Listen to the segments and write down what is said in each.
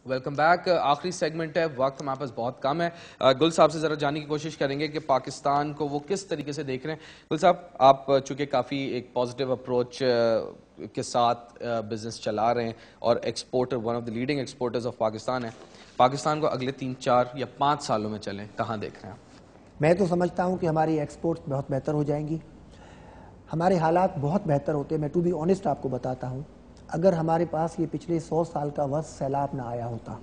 Welcome back. آخری segment ہے, وقت ہمارے پاس بہت کم ہے. گل صاحب سے ذرا جاننے کی کوشش کریں گے کہ پاکستان کو وہ کس طریقے سے دیکھ رہے ہیں. گل صاحب, آپ چونکہ کافی ایک پازیٹیو اپروچ کے ساتھ بزنس چلا رہے ہیں اور exporter, one of the leading exporters of Pakistan ہیں, پاکستان کو اگلے 3, 4 یا 5 سالوں میں چلیں کہاں دیکھ رہے ہیں آپ؟ میں تو سمجھتا ہوں کہ ہماری ایکسپورٹس بہت بہتر ہو جائیں گی. ہمارے حالات بہت بہتر ہوتے ہیں. میں ٹو بی آنیسٹ آپ کو بتاتا ہوں, اگر ہمارے پاس یہ پچھلے 100 سال کا ورث سیلاب نہ آیا ہوتا,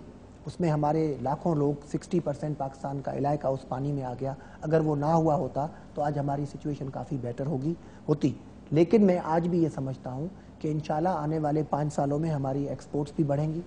اس میں ہمارے لاکھوں لوگ 60% پاکستان کا علاقہ اس پانی میں آ گیا, اگر وہ نہ ہوا ہوتا تو آج ہماری سچویشن کافی بیٹر ہوتی. لیکن میں آج بھی یہ سمجھتا ہوں کہ انشاءاللہ آنے والے 5 سالوں میں ہماری ایکسپورٹس بھی بڑھیں گی.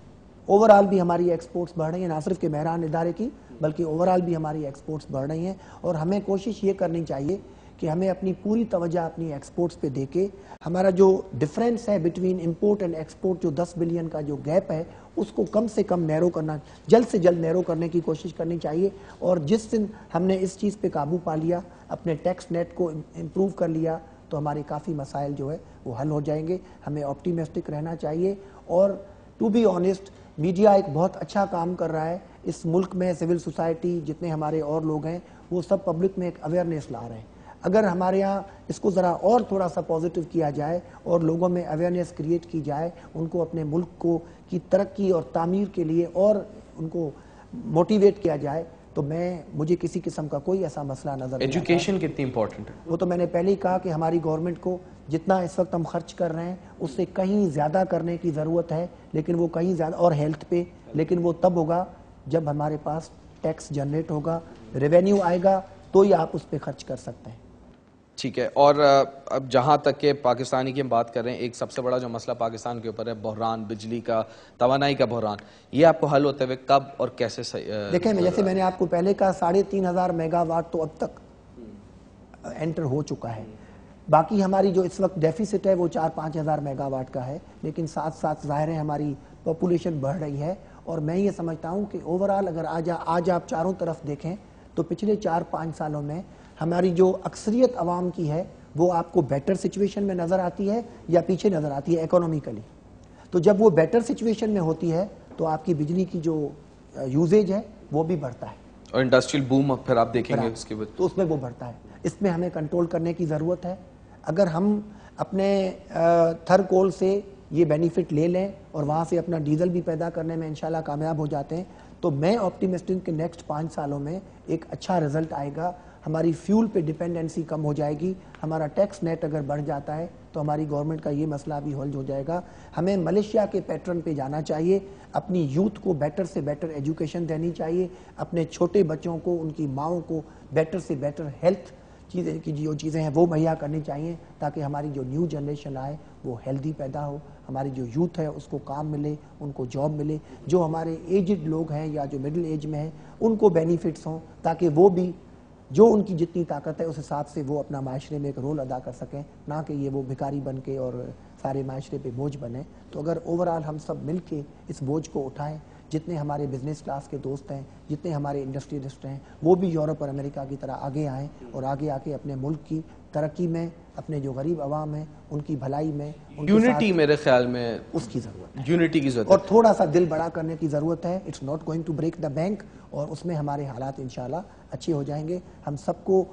اوورآل بھی ہماری ایکسپورٹس بڑھ رہی ہیں, نہ صرف کہ مہران ادارے کی بلکہ اوورآل بھی ہماری ایکسپورٹس بڑھ رہی ہیں. اور ہمیں کوشش یہ کرنی چاہیے کہ ہمیں اپنی پوری توجہ اپنی ایکسپورٹس پہ دے کے ہمارا جو ڈفرینس ہے بٹوین امپورٹ اینڈ ایکسپورٹ, جو 10 بلین کا جو گیپ ہے, اس کو کم سے کم نیرو کرنا, جلد سے جلد نیرو کرنے کی کوشش کرنی چاہیے. اور جس دن ہم نے اس چیز پہ قابو پا لیا, اپنے ٹیکس نیٹ کو امپروو کر لیا, تو ہمارے کافی مسائل جو ہے وہ حل ہو جائیں گے. ہمیں آپٹیمسٹک رہنا چاہیے. اور ٹو بی آنیسٹ, میڈیا ایک بہت اچھا کام کر رہا ہے اس ملک میں. سول سوسائٹی جتنے ہمارے اور لوگ ہیں وہ سب پبلک میں ایک اویئرنیس لا رہے ہیں. اگر ہمارے یہاں اس کو ذرا اور تھوڑا سا پازیٹیو کیا جائے اور لوگوں میں اویئرنیس کریٹ کی جائے, ان کو اپنے ملک کو کی ترقی اور تعمیر کے لیے اور ان کو موٹیویٹ کیا جائے, تو مجھے کسی قسم کا کوئی ایسا مسئلہ نظر نہیں آتا. ایجوکیشن کتنی امپورٹنٹ ہے؟ وہ تو میں نے پہلے ہی کہا کہ ہماری گورنمنٹ کو جتنا اس وقت ہم خرچ کر رہے ہیں اس سے کہیں زیادہ کرنے کی ضرورت ہے, لیکن وہ کہیں زیادہ, اور ہیلتھ پہ, لیکن وہ تب ہوگا جب ہمارے پاس ٹیکس جنریٹ ہوگا, ریونیو آئے گا, تو ہی آپ اس پہ خرچ کر سکتے ہیں. ٹھیک ہے. اور اب جہاں تک کہ پاکستانی کی ہم بات کر رہے ہیں, ایک سب سے بڑا جو مسئلہ پاکستان کے اوپر ہے, بحران بجلی کا, توانائی کا بحران, یہ آپ کو حل ہوتے ہوئے کب اور کیسے دیکھیں, جیسے میں نے آپ کو پہلے کہا 3,500 میگا واٹ تو اب تک انٹر ہو چکا ہے. باقی ہماری جو اس وقت ڈیفیسٹ ہے وہ 4-5 ہزار میگا واٹ کا ہے, لیکن ساتھ ساتھ ظاہر ہے ہماری پاپولیشن بڑھ رہی ہے. اور میں یہ سمجھتا ہوں کہ اوورآل اگر آج آپ چاروں طرف دیکھیں تو پچھلے 4-5 سالوں میں ہماری جو اکثریت عوام کی ہے وہ آپ کو بیٹر سچویشن میں نظر آتی ہے یا پیچھے نظر آتی ہے اکانومیکلی. تو جب وہ بیٹر سچویشن میں ہوتی ہے تو آپ کی بجلی کی جو یوزیج ہے وہ بھی بڑھتا ہے, اور انڈسٹریل بوم پھر آپ دیکھیں گے اس کے بعد تو اس میں وہ بڑھتا ہے. اس میں ہمیں کنٹرول کرنے کی ضرورت ہے. اگر ہم اپنے تھر کول سے یہ بینیفٹ لے لیں اور وہاں سے اپنا ڈیزل بھی پیدا کرنے میں انشاءاللہ کامیاب ہو جاتے ہیں, تو میں آپٹیمسٹک کہ نیکسٹ 5 سالوں میں ایک اچھا رزلٹ آئے گا. ہماری فیول پہ ڈیپینڈنسی کم ہو جائے گی. ہمارا ٹیکس نیٹ اگر بڑھ جاتا ہے تو ہماری گورنمنٹ کا یہ مسئلہ بھی حل ہو جائے گا. ہمیں ملیشیا کے پیٹرن پہ جانا چاہیے. اپنی یوتھ کو بیٹر سے بیٹر ایجوکیشن دینی چاہیے. اپنے چھوٹے بچوں کو, ان کی ماؤں کو بیٹر سے بیٹر ہیلتھ چیزیں کی جو چیزیں ہیں وہ مہیا کرنی چاہیے, تاکہ ہماری جو نیو جنریشن آئے وہ ہیلدی پیدا ہو. ہماری جو یوتھ ہے اس کو کام ملے, ان کو جاب ملے. جو ہمارے ایجڈ لوگ ہیں یا جو مڈل ایج میں ہیں ان کو بینیفٹس ہوں, تاکہ وہ بھی جو ان کی جتنی طاقت ہے اس حساب سے وہ اپنا معاشرے میں ایک رول ادا کر سکیں, نہ کہ یہ وہ بھکاری بن کے اور سارے معاشرے پہ بوجھ بنے. تو اگر اوورآل ہم سب مل کے اس بوجھ کو اٹھائیں, جتنے ہمارے بزنس کلاس کے دوست ہیں, جتنے ہمارے انڈسٹریلسٹ ہیں, وہ بھی یورپ اور امریکہ کی طرح آگے آئیں اور آگے آ کے اپنے ملک کی ترقی میں, اپنے جو غریب عوام ہیں ان کی بھلائی میں, یونٹی میرے خیال میں اس کی ضرورت ہے, یونٹی کی ضرورت اور تھوڑا سا دل بڑا کرنے کی ضرورت ہے. It's not going to break the bank, اور اس میں ہمارے حالات انشاءاللہ اچھے ہو جائیں گے. ہم سب کو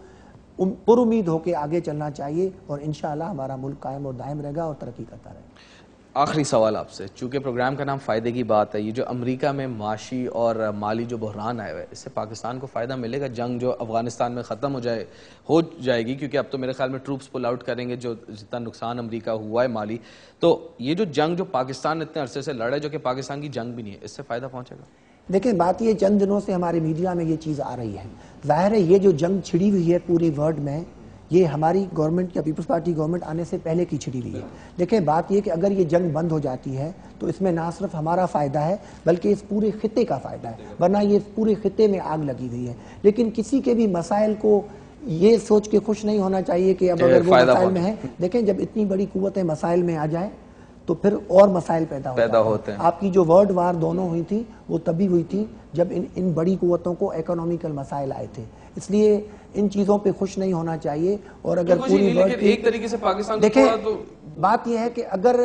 پر امید ہو کے آگے چلنا چاہیے, اور انشاءاللہ ہمارا ملک قائم اور دائم رہے گا اور ترقی کرتا رہے گا. آخری سوال آپ سے, چونکہ پروگرام کا نام فائدے کی بات ہے, یہ جو امریکہ میں معاشی اور مالی جو بحران آئے ہوئے, اس سے پاکستان کو فائدہ ملے گا؟ جنگ جو افغانستان میں ختم ہو جائے گی, کیونکہ اب تو میرے خیال میں ٹروپس پل آؤٹ کریں گے, جو جتنا نقصان امریکہ ہوا ہے مالی, تو یہ جو جنگ جو پاکستان اتنے عرصے سے لڑا ہے, جو کہ پاکستان کی جنگ بھی نہیں ہے, اس سے فائدہ پہنچے گا؟ دیکھیں, بات یہ چند دنوں سے ہمارے میڈیا میں یہ چیز آ رہی ہے. ظاہر ہے یہ جو جنگ چھڑی ہوئی ہے پوری ورلڈ میں, یہ ہماری گورنمنٹ یا پیپلز پارٹی گورنمنٹ آنے سے پہلے کی چھڑی ہوئی ہے. دیکھیں, بات یہ کہ اگر یہ جنگ بند ہو جاتی ہے تو اس میں نہ صرف ہمارا فائدہ ہے بلکہ اس پورے خطے کا فائدہ ہے, ورنہ یہ پورے خطے میں آگ لگی ہوئی ہے. لیکن کسی کے بھی مسائل کو یہ سوچ کے خوش نہیں ہونا چاہیے کہ اب اگر وہ مسائل میں ہیں. دیکھیں, جب اتنی بڑی قوتیں مسائل میں آ جائیں تو پھر اور مسائل پیدا ہوتے ہیں. آپ کی جو ورلڈ وار دونوں ہوئی تھی وہ تبھی ہوئی تھی جب ان بڑی قوتوں کو اکنامیکل مسائل آئے تھے. اس لیے ان چیزوں پہ خوش نہیں ہونا چاہیے. اور اگر پوری ورلڈ ایک طریقے سے پاکستان دیکھیں, بات یہ ہے کہ اگر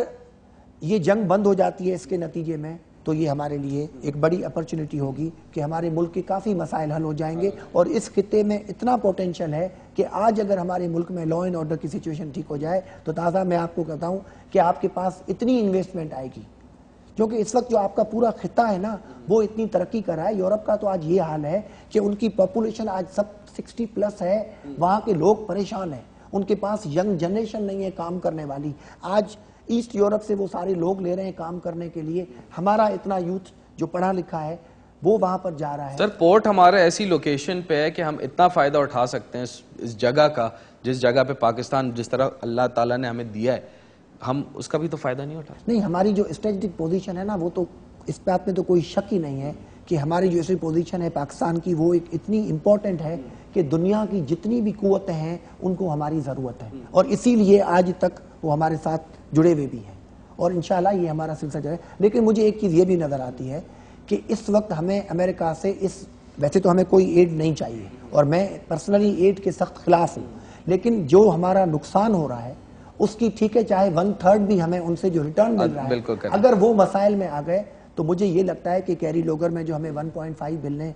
یہ جنگ بند ہو جاتی ہے اس کے نتیجے میں تو یہ ہمارے لیے ایک بڑی اپرچونٹی ہوگی کہ ہمارے ملک کے کافی مسائل حل ہو جائیں گے. اور اس خطے میں اتنا پوٹینشل ہے کہ آج اگر ہمارے ملک میں لا اینڈ آرڈر کی سچویشن ٹھیک ہو جائے تو تازہ میں آپ کو کہتا ہوں کہ آپ کے پاس اتنی انویسٹمنٹ آئے گی، کیونکہ اس وقت جو آپ کا پورا خطہ ہے نا وہ اتنی ترقی کر رہا ہے. یورپ کا تو آج یہ حال ہے کہ ان کی پاپولیشن آج سب 60+ ہے، وہاں کے لوگ پریشان ہیں، ان کے پاس ینگ جنریشن نہیں ہے کام کرنے والی. آج ایسٹ یورپ سے وہ سارے لوگ لے رہے ہیں کام کرنے کے لیے. ہمارا اتنا یوتھ جو پڑھا لکھا ہے وہ وہاں پر جا رہا ہے. سر پورٹ ہمارا ایسی لوکیشن پہ ہے کہ ہم اتنا فائدہ اٹھا سکتے ہیں اس جگہ کا، جس جگہ پہ پاکستان جس طرح اللہ تعالیٰ نے ہمیں دیا ہے، ہم اس کا بھی تو فائدہ نہیں اٹھا. نہیں، ہماری جو اسٹریٹجک پوزیشن ہے نا وہ تو اس بات میں تو کوئی شک ہی نہیں ہے کہ ہماری جو ایسی پوزیشن ہے پاکستان کی وہ ایک اتنی امپورٹنٹ ہے کہ دنیا کی جتنی بھی قوتیں ہیں ان کو ہماری ضرورت ہے، اور اسی لیے آج تک وہ ہمارے ساتھ جڑے ہوئے بھی ہیں اور انشاءاللہ یہ ہمارا سلسلہ جائے. لیکن مجھے ایک چیز یہ بھی نظر آتی ہے کہ اس وقت ہمیں امریکہ سے ویسے تو ہمیں کوئی ایڈ نہیں چاہیے اور میں پرسنلی ایڈ کے سخت خلاف ہوں، لیکن جو ہمارا نقصان ہو رہا ہے اس کی ٹھیک ہے چاہے 1/3 بھی ہمیں ان سے جو ریٹرن مل رہا ہے، اگر وہ مسائل میں آ گئے تو مجھے یہ لگتا ہے کہ کیری لوگر میں جو ہمیں 1.5 ملنے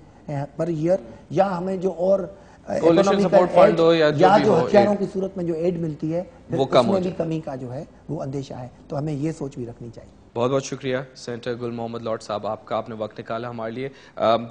پر ایئر یا ہمیں جو اور یا جو ہتھیاروں کی صورت میں جو ایڈ ملتی ہے اس میں بھی کمی کا جو ہے وہ اندیشہ ہے، تو ہمیں یہ سوچ بھی رکھنی چاہیے. بہت بہت شکریہ سینیٹر گل محمد لارڈ صاحب، آپ کا آپ نے وقت نکالا ہمارے لیے.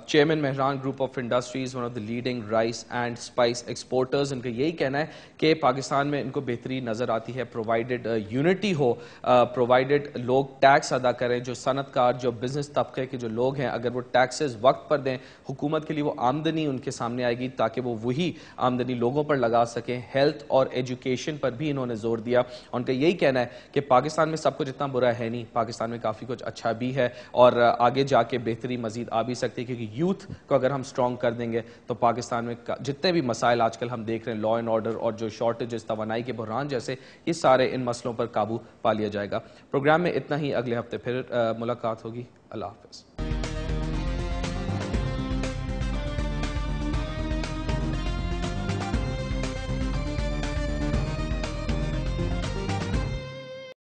Chairman Mehran group of industries, one of the leading rice and spice exporters, ان کا یہی کہنا ہے کہ پاکستان میں ان کو بہتری نظر آتی ہے پرووائڈڈ یونٹی ہو، پرووائڈڈ لوگ ٹیکس ادا کریں. جو صنعت کار، جو بزنس طبقے کے جو لوگ ہیں، اگر وہ ٹیکسز وقت پر دیں، حکومت کے لیے وہ آمدنی ان کے سامنے آئے گی تاکہ وہ وہی آمدنی لوگوں پر لگا سکیں. ہیلتھ اور ایجوکیشن پر بھی انہوں نے زور دیا. ان کا یہی کہنا ہے کہ پاکستان میں سب کچھ اتنا برا ہے نہیں، پاکستان میں کافی کچھ اچھا بھی ہے اور آگے جا کے بہتری مزید آ بھی سکتی ہے، کیونکہ یوتھ کو اگر ہم سٹرونگ کر دیں گے تو پاکستان میں جتنے بھی مسائل آج کل ہم دیکھ رہے ہیں، لا اینڈ آرڈر اور جو شارٹیجز، توانائی کے بحران جیسے، یہ سارے ان مسئلوں پر قابو پا لیا جائے گا. پروگرام میں اتنا ہی، اگلے ہفتے پھر ملاقات ہوگی. اللہ حافظ.